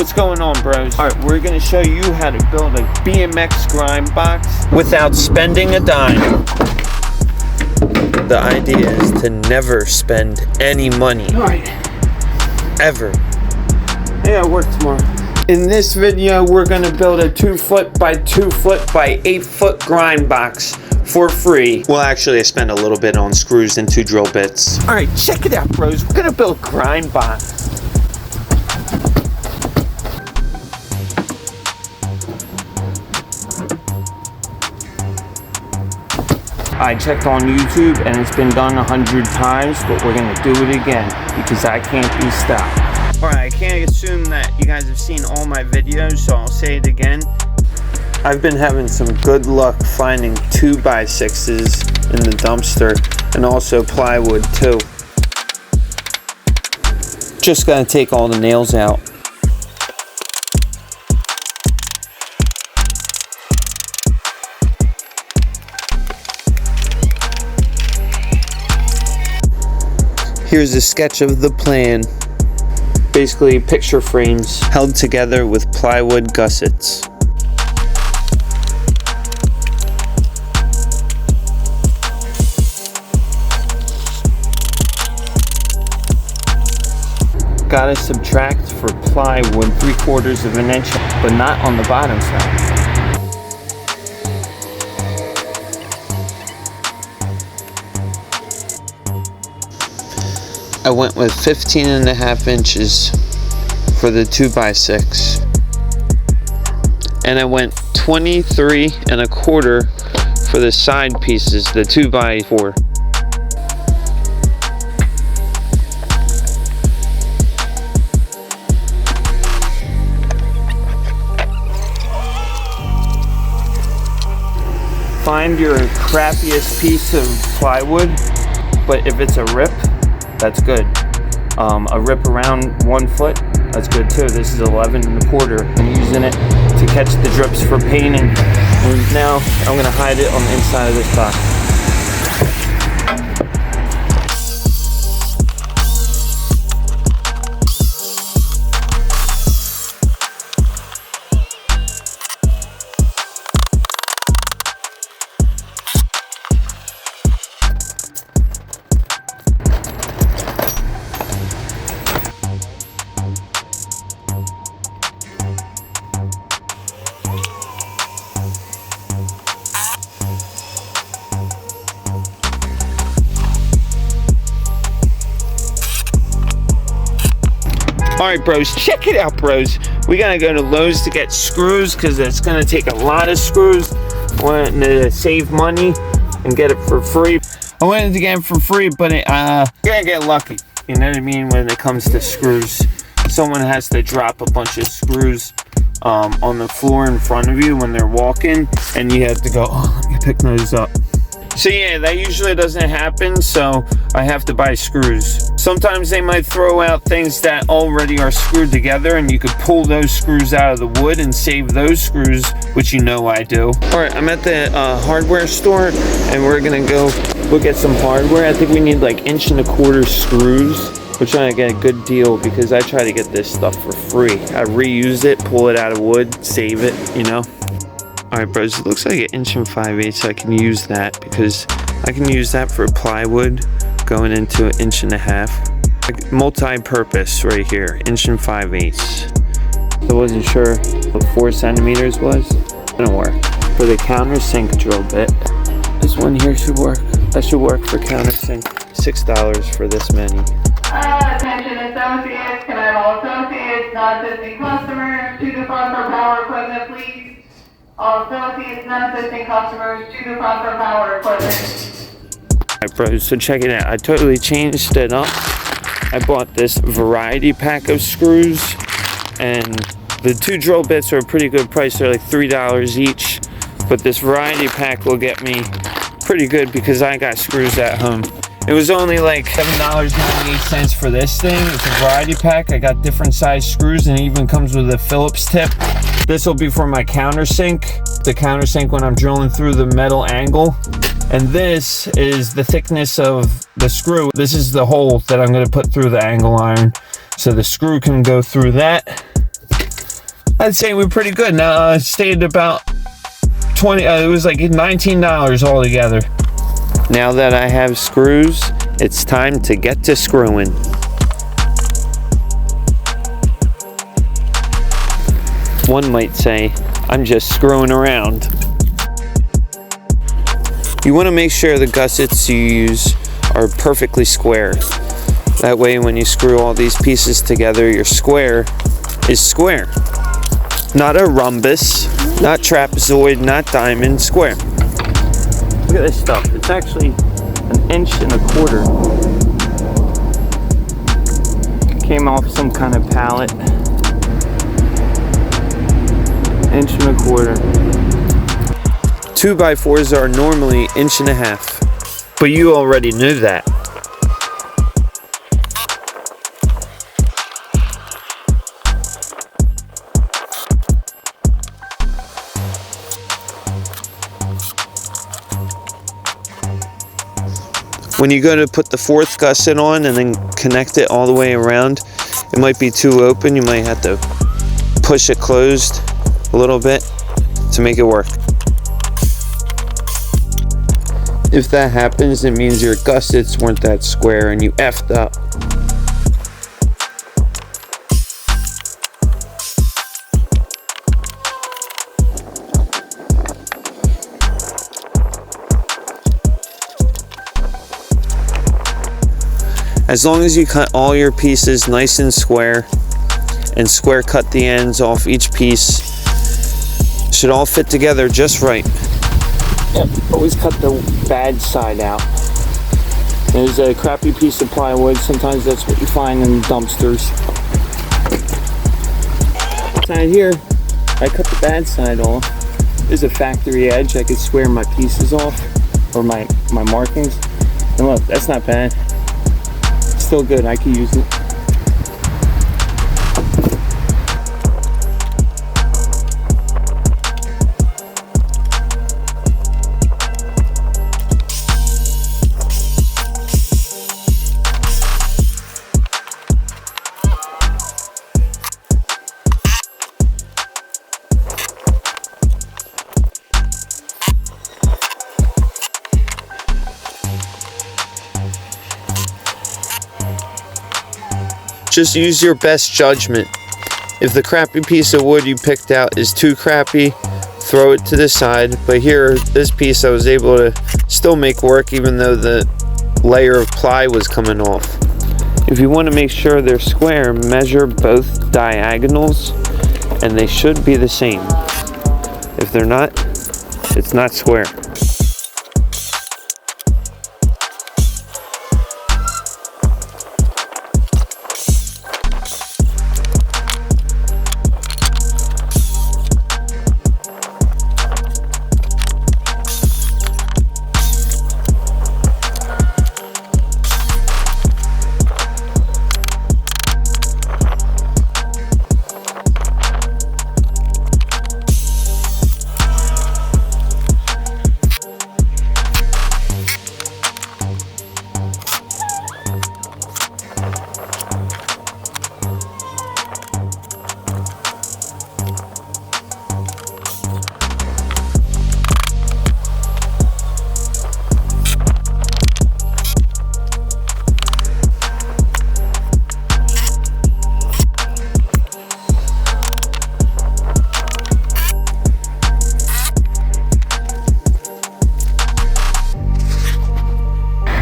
What's going on, bros? Alright, we're gonna show you how to build a BMX grind box without spending a dime. The idea is to never spend any money. Alright. Ever. Yeah, I work tomorrow. In this video, we're gonna build a 2 foot by 2 foot by 8 foot grind box for free. Well, actually, I spent a little bit on screws and 2 drill bits. Alright, check it out, bros. We're gonna build a grind box. I checked on YouTube and it's been done 100 times, but we're gonna do it again because I can't be stopped. Alright, I can't assume that you guys have seen all my videos, so I'll say it again. I've been having some good luck finding 2x6s in the dumpster and also plywood too. Just gotta take all the nails out. Here's a sketch of the plan. Basically picture frames held together with plywood gussets. Gotta subtract for plywood 3/4 of an inch, but not on the bottom side. I went with 15.5 inches for the 2x6, and I went 23.25 for the side pieces, the 2x4. Find your crappiest piece of plywood, but if it's a rip, that's good. A rip around 1 foot, that's good too. This is 11.25. I'm using it to catch the drips for painting. And now I'm gonna hide it on the inside of this box. Alright, bros, check it out, bros. We gotta go to Lowe's to get screws because it's gonna take a lot of screws. I wanted to save money and get it for free. I wanted to get it for free, but you're gonna get lucky. You know what I mean? When it comes to screws, someone has to drop a bunch of screws on the floor in front of you when they're walking, and you have to go, oh, let me pick those up. So yeah, that usually doesn't happen, so I have to buy screws. Sometimes they might throw out things that already are screwed together, and you could pull those screws out of the wood and save those screws, which you know I do. Alright, I'm at the hardware store, and we're gonna go look at some hardware. I think we need like 1.25 inch screws. We're trying to get a good deal because I try to get this stuff for free. I reuse it, pull it out of wood, save it, you know? Alright, bros, it looks like 1 5/8 inch, so I can use that because I can use that for plywood going into 1.5 inch. Like, multi-purpose right here, 1 5/8 inch. I wasn't sure what 4 centimeters was. It didn't work. For the countersink drill bit, this one here should work. That should work for countersink. $6 for this many. Attention associates, can I have all associates, not assisting customers, to the front for power equipment, please? All associates, not assisting customers, to the front for power equipment. Alright, bros, so check it out. I totally changed it up. I bought this variety pack of screws, and the 2 drill bits are a pretty good price. They're like $3 each, but this variety pack will get me pretty good because I got screws at home. It was only like $7.98 for this thing. It's a variety pack. I got different size screws, and it even comes with a Phillips tip. This will be for my countersink. The countersink when I'm drilling through the metal angle. And this is the thickness of the screw. This is the hole that I'm going to put through the angle iron. So the screw can go through that. I'd say we're pretty good. Now it stayed about 20. It was like $19 altogether. Now that I have screws, it's time to get to screwing. One might say, I'm just screwing around. You want to make sure the gussets you use are perfectly square. That way when you screw all these pieces together, your square is square. Not a rhombus, not trapezoid, not diamond, square. Look at this stuff. It's actually 1.25 inches. Came off some kind of pallet. 1.25 inches. 2x4s are normally 1.5 inches. But you already knew that. When you go to put the 4th gusset on and then connect it all the way around, it might be too open. You might have to push it closed a little bit to make it work. If that happens, it means your gussets weren't that square and you effed up. As long as you cut all your pieces nice and square cut the ends off each piece, should all fit together just right. Yep, always cut the bad side out. There's a crappy piece of plywood. Sometimes that's what you find in dumpsters. Side here, I cut the bad side off. There's a factory edge. I could square my pieces off, or my markings. And look, that's not bad. Still good, I can use it. Just use your best judgment. If the crappy piece of wood you picked out is too crappy, throw it to the side. But here, this piece I was able to still make work even though the layer of ply was coming off. If you want to make sure they're square, measure both diagonals and they should be the same. If they're not, it's not square.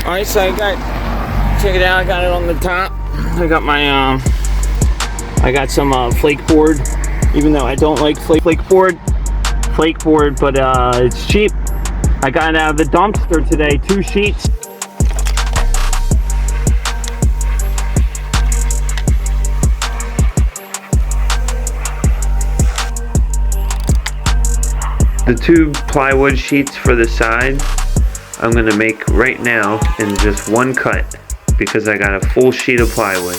Alright, so check it out, I got it on the top. I got my, I got some flake board, even though I don't like flake board, but it's cheap. I got it out of the dumpster today, 2 sheets. The 2 plywood sheets for the side, I'm going to make right now in just 1 cut because I got a full sheet of plywood.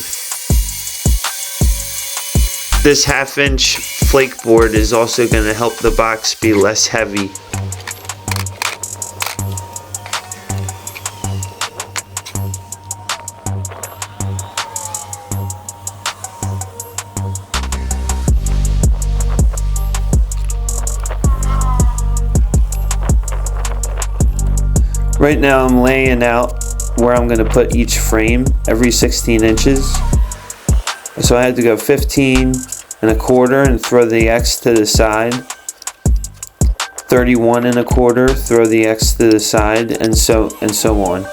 This 1/2 inch flake board is also going to help the box be less heavy. Right now I'm laying out where I'm going to put each frame every 16 inches. So I had to go 15 1/4 and throw the X to the side. 31 1/4, throw the X to the side, and so on.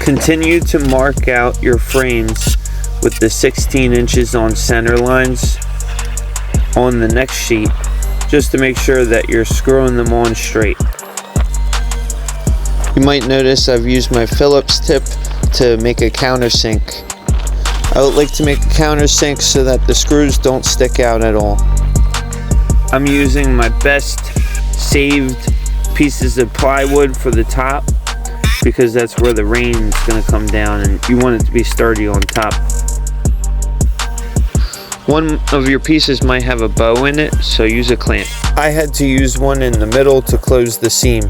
Continue to mark out your frames with the 16 inches on center lines on the next sheet, just to make sure that you're screwing them on straight. You might notice I've used my Phillips tip to make a countersink. I would like to make a countersink so that the screws don't stick out at all. I'm using my best saved pieces of plywood for the top, because that's where the rain's gonna come down and you want it to be sturdy on top. One of your pieces might have a bow in it, so use a clamp. I had to use one in the middle to close the seam.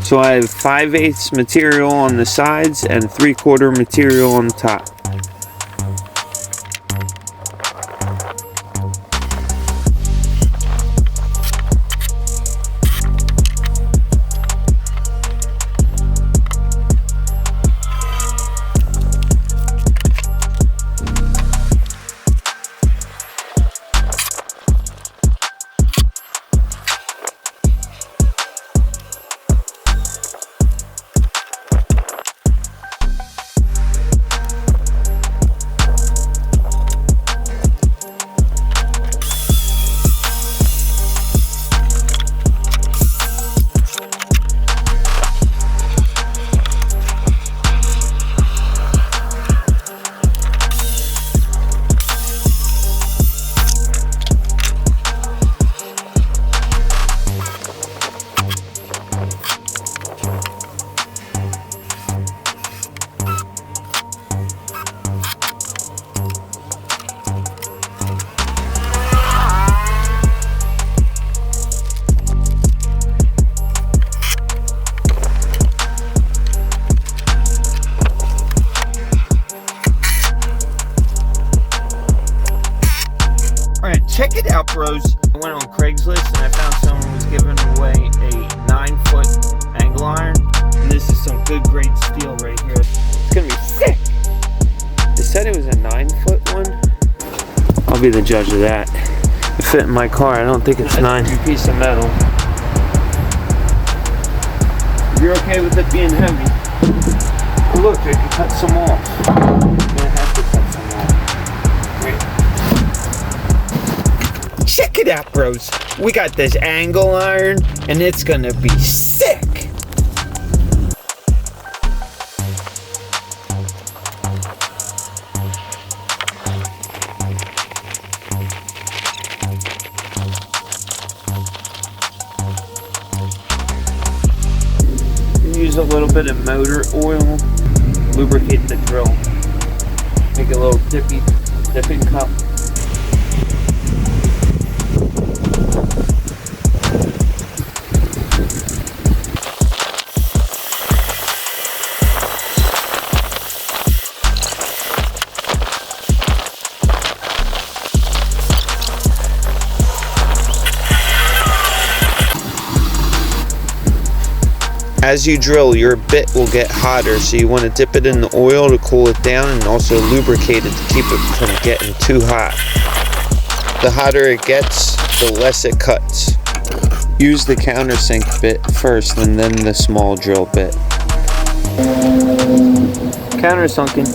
So I have 5/8 material on the sides and 3/4 material on the top. Check it out, bros. I went on Craigslist and I found someone was giving away a 9-foot angle iron. And this is some good grade steel right here. It's gonna be sick. They said it was a 9-foot one. I'll be the judge of that. It fit in my car. I don't think it's 9. That's a piece of metal. You're okay with it being heavy? Oh, look, I can cut some off. I'm gonna have to cut some off. Great. Check it out, bros. We got this angle iron and it's gonna be sick. Use a little bit of motor oil, lubricate the drill. Make a little dipping cup. As you drill, your bit will get hotter, so you want to dip it in the oil to cool it down and also lubricate it to keep it from getting too hot. The hotter it gets, the less it cuts. Use the countersink bit first and then the small drill bit. Countersunken.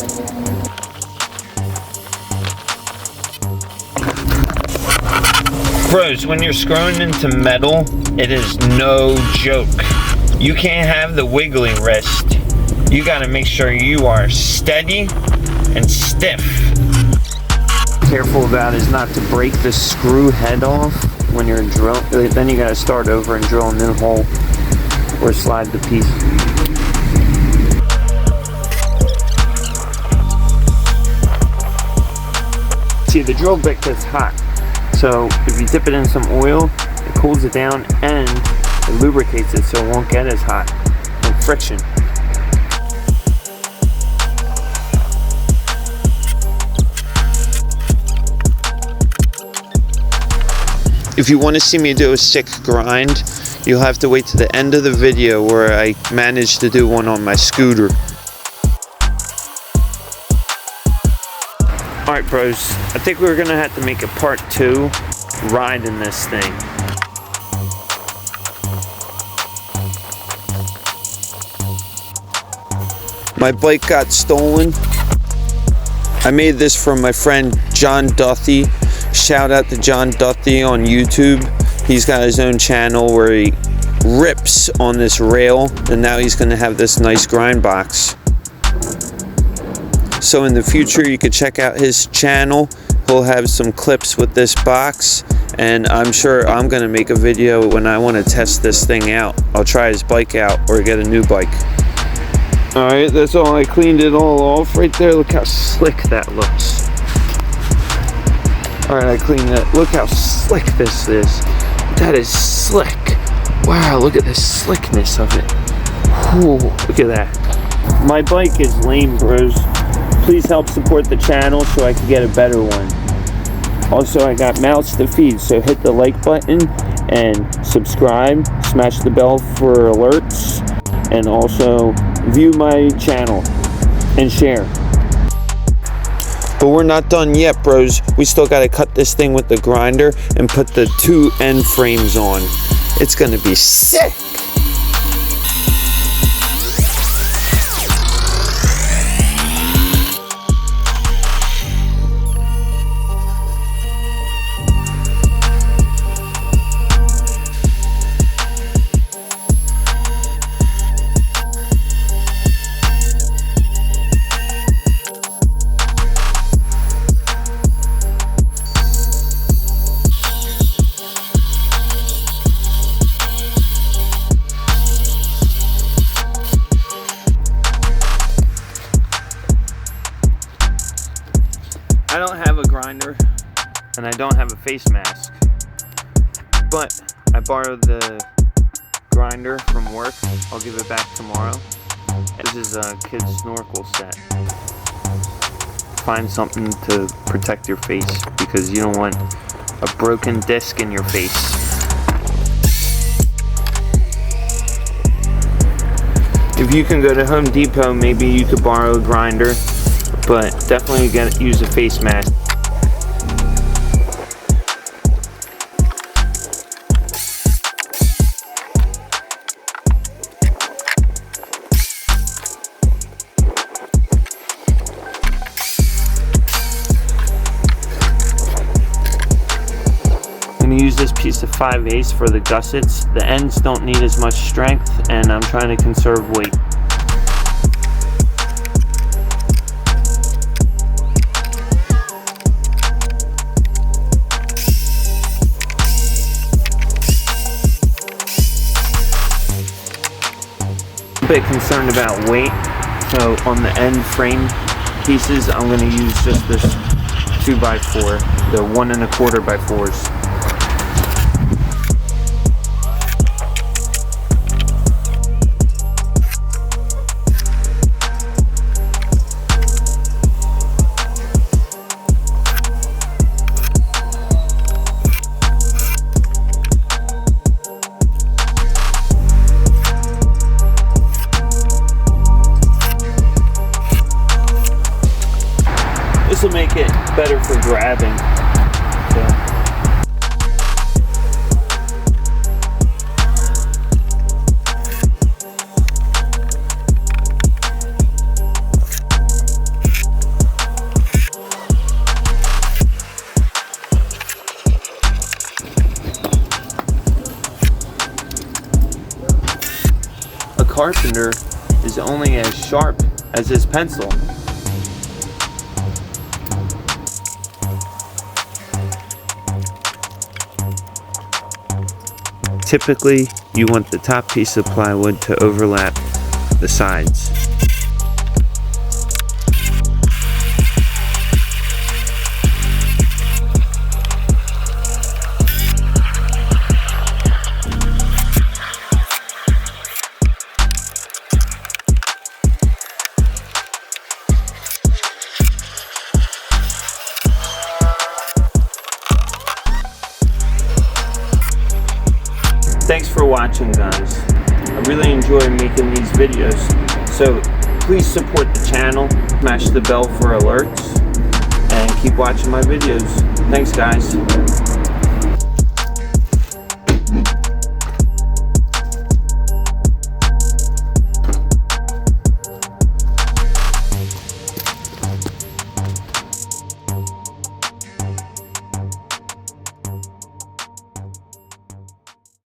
Bros, when you're screwing into metal, it is no joke. You can't have the wiggly wrist. You gotta make sure you are steady and stiff. Careful about is not to break the screw head off when you're drilling. Then you gotta start over and drill a new hole or slide the piece. See, the drill bit gets hot. So if you dip it in some oil, it cools it down and it lubricates it so it won't get as hot from friction. If you want to see me do a sick grind, you'll have to wait to the end of the video where I managed to do one on my scooter. Alright bros, I think we're gonna have to make a part 2 riding this thing. My bike got stolen. I made this from my friend John Duthie. Shout out to John Duthie on YouTube. He's got his own channel where he rips on this rail, and now he's gonna have this nice grind box. So in the future you could check out his channel. He'll have some clips with this box, and I'm sure I'm gonna make a video when I want to test this thing out. I'll try his bike out or get a new bike. Alright, that's all. I cleaned it all off right there. Look how slick that looks. Alright, I cleaned that. Look how slick this is. That is slick. Wow, look at the slickness of it. Ooh, look at that. My bike is lame, bros. Please help support the channel so I can get a better one. Also, I got mouths to feed, so hit the like button and subscribe. Smash the bell for alerts. And also view my channel and share. But we're not done yet, bros. We still got to cut this thing with the grinder and put the 2 end frames on. It's going to be sick. I don't have a grinder and I don't have a face mask, but I borrowed the grinder from work. I'll give it back tomorrow. This is a kid's snorkel set. Find something to protect your face because you don't want a broken disc in your face. If you can go to Home Depot, maybe you could borrow a grinder, but definitely gotta use a face mask. I'm gonna use this piece of 5/8 for the gussets. The ends don't need as much strength, and I'm trying to conserve weight. A bit concerned about weight, so on the end frame pieces I'm going to use just this 2x4, the 1 1/4x4s. This will make it better for grabbing. carpenter is only as sharp as his pencil. Typically, you want the top piece of plywood to overlap the sides. Thanks for watching, guys. I really enjoy making these videos, so please support the channel, smash the bell for alerts, and keep watching my videos. Thanks, guys.